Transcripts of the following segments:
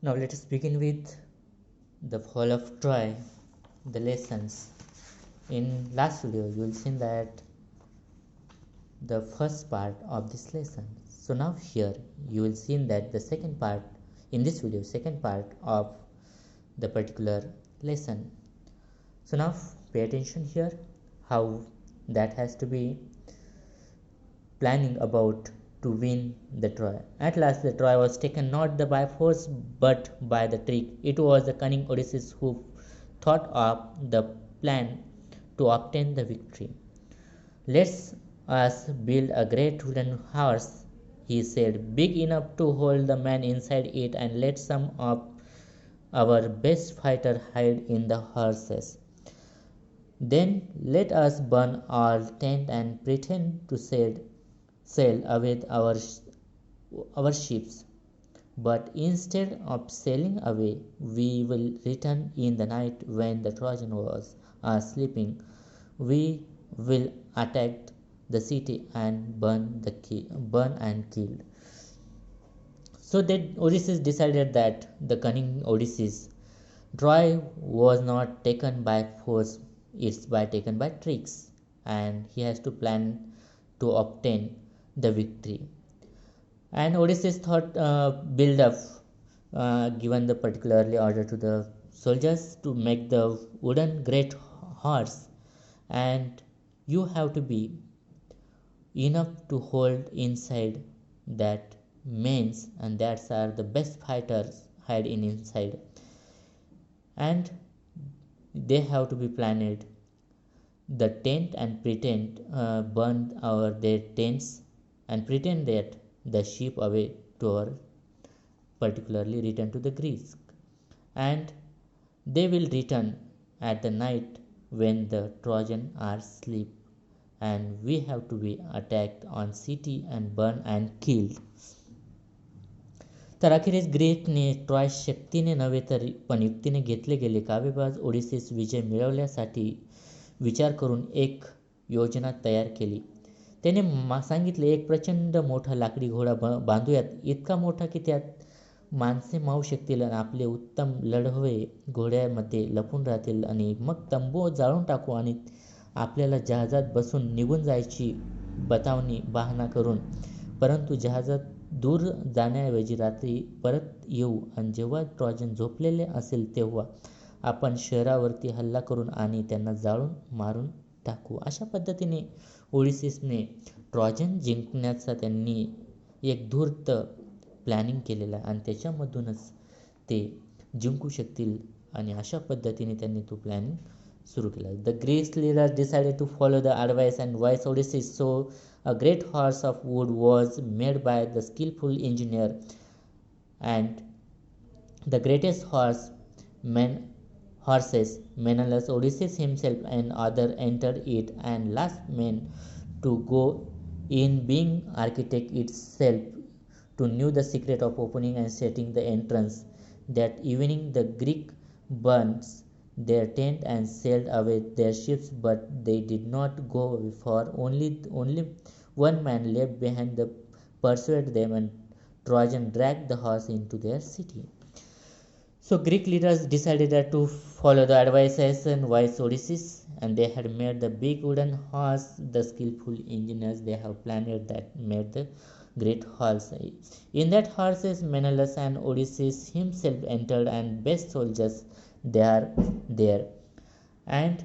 Now let us begin with the fall of Troy, the lessons. In last video, you will see that the first part of this lesson. So now here you will see that the second part in this video, second part of the particular lesson. So now pay attention here how that has to be planning about to win the Troy. At last the Troy was taken not by force but by the trick. It was the cunning Odysseus who thought of the plan to obtain the victory. Let us build a great wooden horse, he said, big enough to hold the man inside it, and let some of our best fighters hide in the horses. Then let us burn our tent and pretend to sail away our ships. But instead of sailing away, we will return in the night when the Trojan was sleeping. We will attack the city and burn and kill. So that Odysseus decided that the cunning Odysseus, Troy was not taken by force; it's by taken by tricks, and he has to plan to obtain the victory. And Odysseus thought build up, given the particularly order to the soldiers to make the wooden great horse, and you have to be enough to hold inside that mains, and that's are the best fighters hide in inside, and they have to be planned the tent and pretend burn our their tents and pretend that the ship away to our particularly return to the Greece, and they will return at the night when the Trojan are asleep, and we have to be attacked on city and burn and killed. तर अखेरीस ग्रीकने Troy शक्तीने नव्हे तर पण युक्तीने घेतले गेले. काव्यबाज ओडिसीस विजय मिळवण्यासाठी विचार करून एक योजना तयार केली. त्याने सांगितले एक प्रचंड मोठा लाकडी घोडा बांधूयात, इतका मोठा की त्यात माणसे मावू शकतील आणि आपले उत्तम लढवे घोड्यामध्ये लपून राहतील, आणि मग तंबू जाळून टाकू आणि आपल्याला जहाजात बसून निघून जायची बतावणी बहाणा करून, परंतु जहाजात दूर जाण्याऐवजी रात्री परत येऊ, आणि जेव्हा ट्रॉजन झोपलेले असेल तेव्हा आपण शहरावरती हल्ला करून आणि त्यांना जाळून मारून टाकू. अशा पद्धतीने ओडिसीसने ट्रॉजन जिंकण्याचा त्यांनी एक धूर्त प्लॅनिंग केलेला, आणि त्याच्यामधूनच ते जिंकू शकतील, आणि अशा पद्धतीने त्यांनी तो प्लॅनिंग सुरू केला. The Greek leaders decided to follow the advice and wise Odysseus. So a great horse of wood was made by the skillful engineer, and the greatest horses, Menelaus, Odysseus himself, and others entered it, and last man to go in, being architect itself, to knew the secret of opening and setting the entrance. That evening the Greek burnt their tent and sailed away their ships, but they did not go, for only one man left behind to persuade them, and Trojan dragged the horse into their city. So Greek leaders decided to follow the advices and wise Odysseus, and they had made the big wooden horse. The skillful engineers, they have planned that made the great horse. In that horses Menelaus and Odysseus himself entered, and best soldiers they are there, and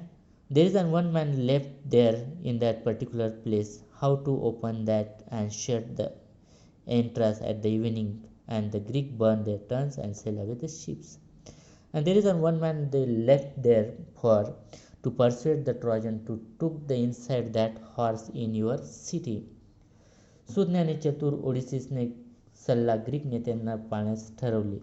there is one man left there in that particular place. How to open that and shut the entrance at the evening, and the Greek burn their tents and sail away the ships. And there is one man they left there for to persuade the Trojan to took the inside that horse in your city. सुज्ञ आणि चतुर ओडिसीसने सल्ला Greek नेत्यांना पाळण्यास ठरवले.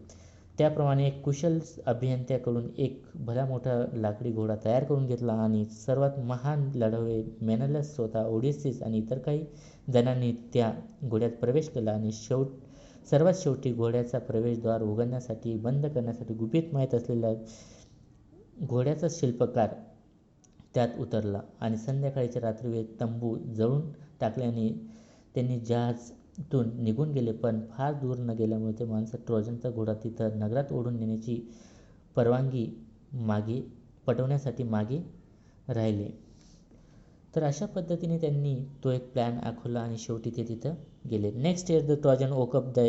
त्याप्रमाणे एक कुशल अभियंत्याकडून एक भला मोठा लाकडी घोडा तयार करून घेतला, आणि सर्वात महान लढवे मेनलस, स्वतः ओडिसीस आणि इतर काही जणांनी त्या घोड्यात प्रवेश केला, आणि सर्वात शेवटी घोड्याचा प्रवेशद्वार उघडण्यासाठी बंद करण्यासाठी गुपित माहीत असलेला घोड्याचा शिल्पकार त्यात उतरला, आणि संध्याकाळीच्या रात्रीवेळी तंबू जळून टाकल्याने त्यांनी जहाज तून निघून गेले, पण फार दूर न गेल्यामुळे ते माणसं ट्रोजनचा घोडा तिथं नगरात ओढून नेण्याची परवानगी मागे पटवण्यासाठी मागे राहिले. तर अशा पद्धतीने त्यांनी तो एक प्लॅन आखवला आणि शेवटी ते तिथं गेले. Next year the Trojan woke up the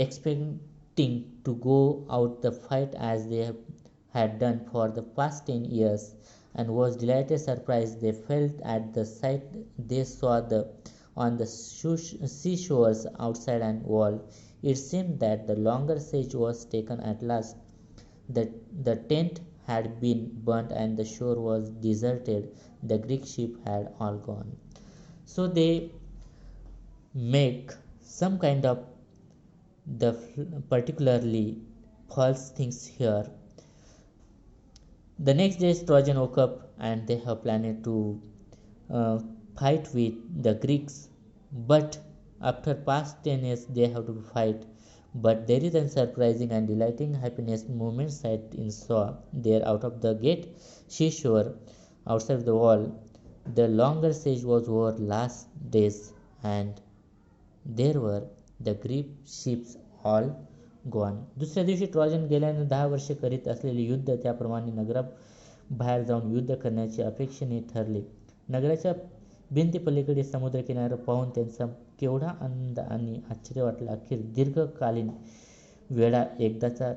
expecting to go out the fight as they had done for the past 10 years, and was delighted surprise they felt at the sight they saw on the seashores outside and wall. It seemed that the longer siege was taken at last. The tent had been burnt and the shore was deserted. The Greek ship had all gone. So they make some kind of the particularly false things here. The next day Trojan woke up and they have planned to uh, fight with the Greeks, but after past 10 years they have to fight. But there is a surprising and delighting happiness moment sight in saw there out of the gate seashore outside the wall. The longer siege was over last days, and there were the Greek ships all gone. दुसऱ्या दिवशी Trojan गेल्याने 10 वर्षे करीत असलेले युद्ध त्याप्रमाणे नगराबाहेर जाऊन युद्ध करण्याचे अपेक्षेने ठरले. नगराच्या भिंतीपलीकडे समुद्रकिनारा पाहून त्यांचा केवढा आनंद आणि आश्चर्य वाटलं. अखेर दीर्घकालीन वेळा एकदाचा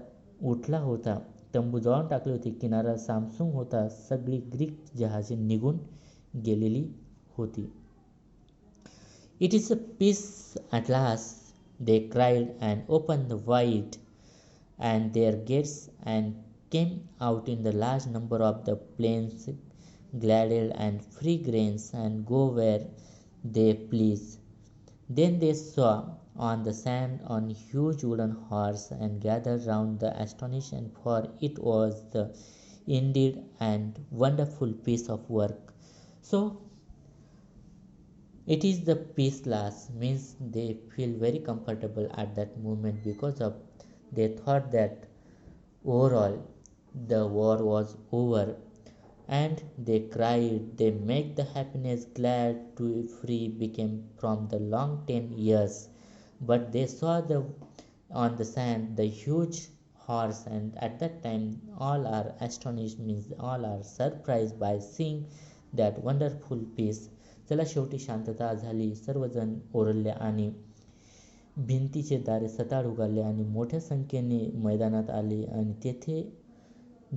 उठला होता. तंबू जाळून टाकले होते. किनारा सामसूम होता. सगळी ग्रीक जहाजे निघून गेलेली होती. It is a peace at last, they cried, and opened wide and their gates and came out in the large number of the plains, glad and free grains, and go where they please. Then they saw on the sand on huge wooden horse and gathered round the astonishment, for it was the indeed and wonderful piece of work. So it is the peace last means they feel very comfortable at that moment, because of they thought that overall the war was over, and they cried, they make the happiness glad to free became from the long 10 years. But they saw the on the sand the huge horse, and at that time all are astonished means all are surprised by seeing that wonderful piece. चला शेवटी शांतता झाली. सर्वजण ओरडले आणि भिंतीचे दारे सताड उघडले आणि मोठ्या संख्येने मैदानात आले आणि तेथे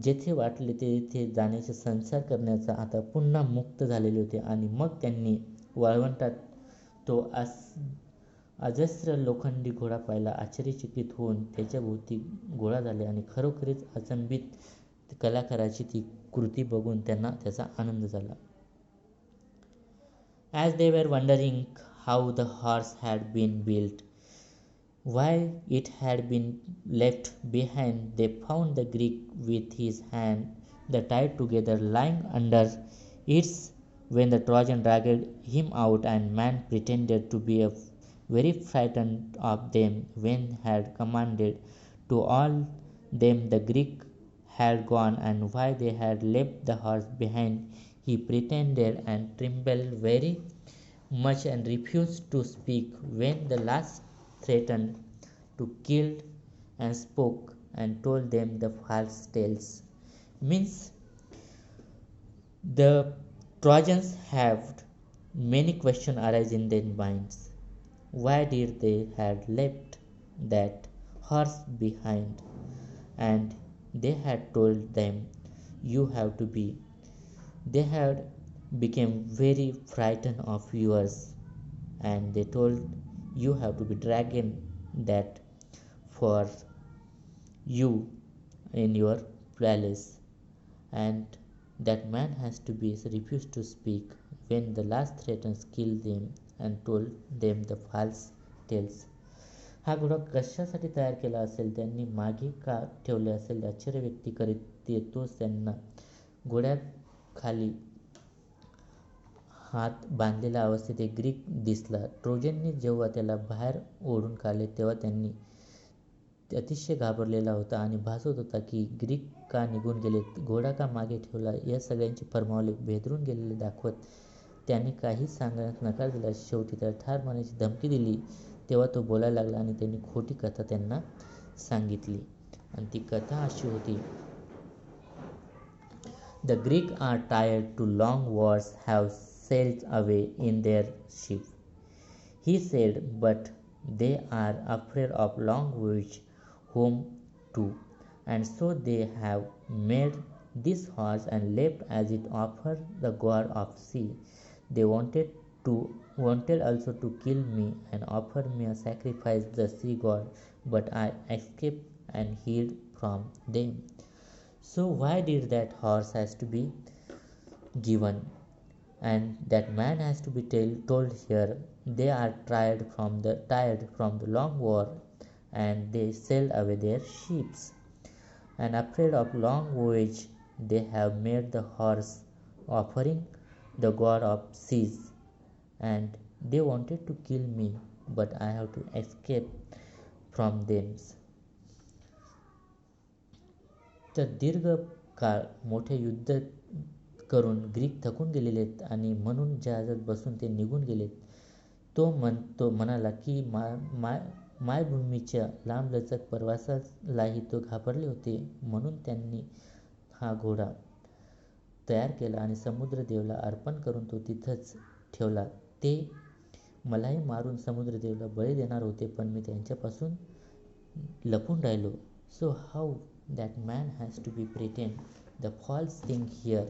जेथे वाटले तेथे जाण्याचे संचार करण्याचा आता पुन्हा मुक्त झालेले होते. आणि मग त्यांनी वाळवंटात तो अजस्र लोखंडी घोडा पाहिला. आश्चर्यचकित होऊन त्याच्या भोवती गोळा झाले आणि खरोखरीच अचंबित कलाकाराची ती कृती बघून त्यांना त्याचा आनंद झाला. As they were wondering how the horse had been built, why it had been left behind, they found the Greek with his hand the tied together lying under its. When the Trojan dragged him out, and man pretended to be very frightened of them, when had commanded to all them the Greek had gone, and why they had left the horse behind, he pretended and trembled very much and refused to speak. When the last threatened to kill and spoke and told them the false tales. Means the Trojans have many questions arise in their minds. Why did they had left that horse behind? And they had told them, you have to be. They had became very frightened of yours, and they told you have to be dragging that for you in your palace, and that man has to be refused to speak. When the last threatens killed them and told them the false tales. हा घोडा कशासाठी तयार केला असेल, त्यांनी मागे का ठेवले असेल, आश्चर्य व्यक्ती करीत येतोच त्यांना घोड्याखाली हात बांधलेल्या अवस्थेत एक ग्रीक दिसला. ट्रोजनने जेव्हा त्याला बाहेर ओढून काढले तेव्हा त्यांनी अतिशय घाबरलेला होता आणि भासत होता की ग्रीक का निघून गेले, घोडा का मागे ठेवला, या सगळ्यांची फरमावले भेदरून गेलेले दाखवत त्याने काहीच सांगण्यास नकार दिला. शेवटी त्याला ठार मारण्याची धमकी दिली. तेव्हा तो बोलायला लागला आणि त्यांनी खोटी कथा त्यांना सांगितली. आणि ती कथा अशी होती. The Greeks are tired to long wars have sailed away in their ships. He said, but they are afraid of long voyage home too, and so they have made this horse and left as it offer the god of sea. They wanted also to kill me and offer me a sacrifice to the sea god, but I escaped and hid from them. So why did that horse has to be given and that man has to be told here? They are tired from the long war, and they sailed away their ships, and afraid of long voyage they have made the horse offering the god of seas, and they wanted to kill me, but I have to escape from them. तर दीर्घ काळ मोठे युद्ध करून Greek थकून गेलेले आहेत आणि म्हणून जहाजात बसून ते निघून गेलेत. तो म्हणाला की मायभूमीच्या लांबलचक प्रवासालाही तो घाबरले होते. म्हणून त्यांनी हा घोडा तयार केला आणि समुद्रदेवाला अर्पण करून तो तिथंच ठेवला. ते मलाही मारून समुद्रदेवाला बळी देणार होते, पण मी त्यांच्यापासून लपून राहिलो. सो हाऊ that man has to be pretend the false thing here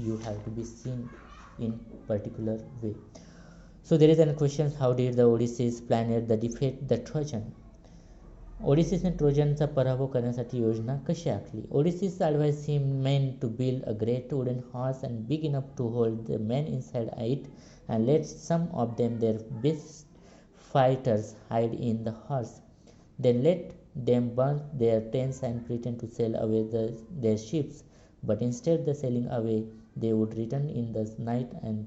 you have to be seen in particular way. So there is a question, how did the Odysseus planned the defeat the Trojan? ओडिसीसने ट्रोजनचा पराभव करण्यासाठी योजना कशी आखली? Odysseus advised him men to build a great wooden horse and big enough to hold the men inside it, and let some of them their best fighters hide in the horse. Then let them burn their tents and pretend to sail away their ships, but instead of sailing away, they would return in the night, and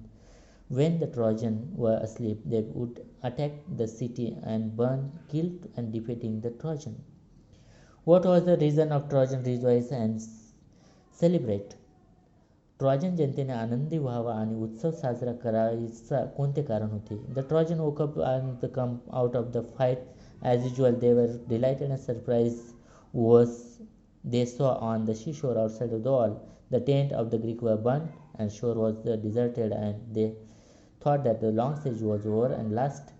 when the Trojans were asleep, they would attack the city and burn, kill, and defeating the Trojan. What was the reason of Trojan rejoice and celebrate? Trojan जनतेने आनंदी व्हावा आणि उत्सव साजरा करायचा कोणते कारण होते? The Trojan woke up and come out of the fight as usual. They were delighted and surprised was they saw on the seashore outside of the wall. The tent of the Greek were burnt and shore was deserted, and they thought that the long siege was over and last.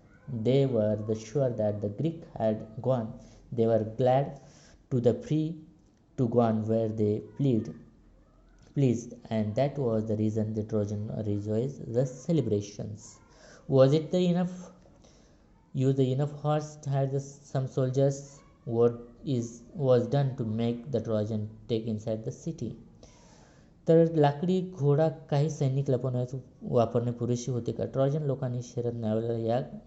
They were sure that the Greek had gone. They were glad to the free to go on where they pleased, and that was the reason the Trojan rejoiced the celebrations. Was it enough? Use the enough horse had some soldiers. What was done to make the Trojan take inside the city? तर लाकडी घोडा काही सैनिक लपवण्यास वापरणे पुरेशी होते का? Trojan लोकांनी शहरात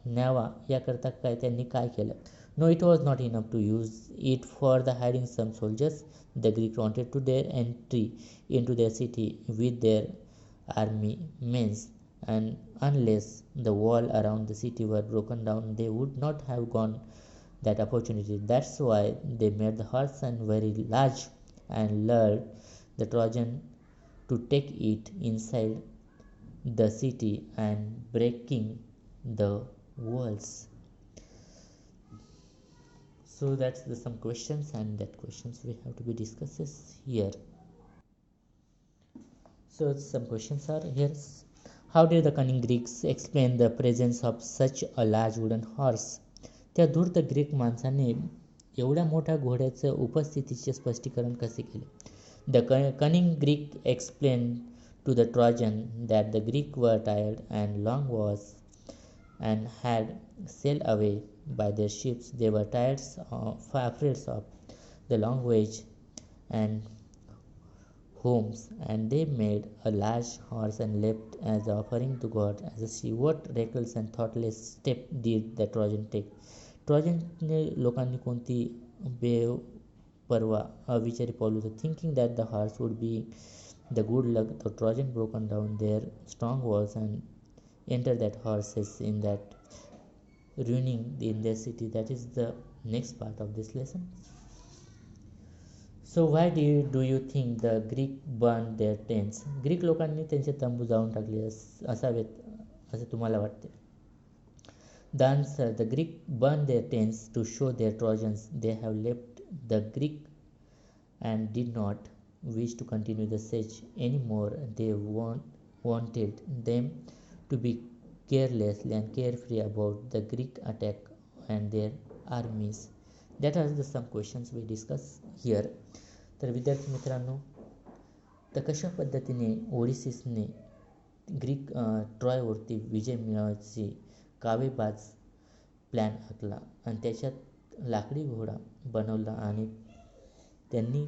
न्यावा याकरता त्यांनी काय केलं? No, it was not enough to use it for the hiding some soldiers. The Greeks wanted to their entry into their city with their army men, and unless the wall around the city were broken down, they would not have gone that opportunity. That's why they made the horse and very large and lured the Trojan to take it inside the city and breaking the walls. So that's some questions, and that questions we have to be discussed here. So some questions are here. How did the cunning Greeks explain the presence of such a large wooden horse? त्या धूर्त Greek माणसाने एवढ्या मोठ्या घोड्याचं उपस्थितीचे स्पष्टीकरण कसे केले? The cunning Greek explained to the Trojan that the Greeks were tired and long wars and had sailed away by their ships. They were afraid of the long voyage and homes, and they made a large horse and left as an offering to God as a sea. What reckless and thoughtless step did the Trojan take? ट्रॉजनने लोकांनी कोणती बेपरवा अविचारी पाऊल होतं? Thinking that the horse would be the good luck, the Trojan broken down their strong walls and entered that horses in that ruining in their city. That is the next part of this lesson. So why do you think the Greek burn their tents? Greek लोकांनी त्यांचे तंबू जाळून टाकले असावेत असे तुम्हाला वाटते? The answer: the Greek burned their tents to show their Trojans they have left the Greek and did not wish to continue the siege anymore. They wanted them to be careless and carefree about the Greek attack and their armies. That are some questions we discuss here. तर विद्यार्थी मित्रांनो, तर कशा पद्धतीने ओडिसीसने Greek ट्रॉयवरती विजय मिळवायची कावेबाज plan आखला आणि त्याच्यात लाकडी घोडा बनवला आणि त्यांनी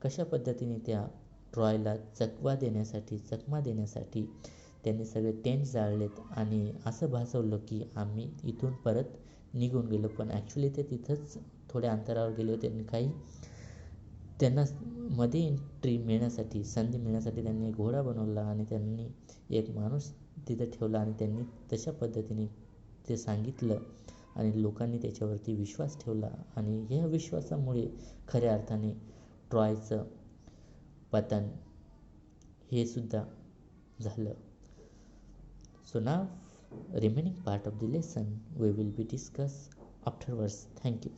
कशा पद्धतीने त्या ट्रॉयला चकमा देण्यासाठी त्यांनी सगळे टेंट जाळलेत आणि असं भासवलं की आम्ही इथून परत निघून गेलो, पण ॲक्च्युली ते तिथंच थोड्या अंतरावर गेले होते आणि काही त्यांना मध्ये संधी मिळण्यासाठी त्यांनी एक घोडा बनवला आणि त्यांनी एक माणूस तिथं ठेवला आणि त्यांनी तशा पद्धतीने ते सांगितलं आणि लोकांनी त्याच्यावरती विश्वास ठेवला आणि ह्या विश्वासामुळे खऱ्या अर्थाने ट्रॉयचं पतन हे सुद्धा झालं. So now remaining part of the lesson we will be discuss afterwards. Thank you.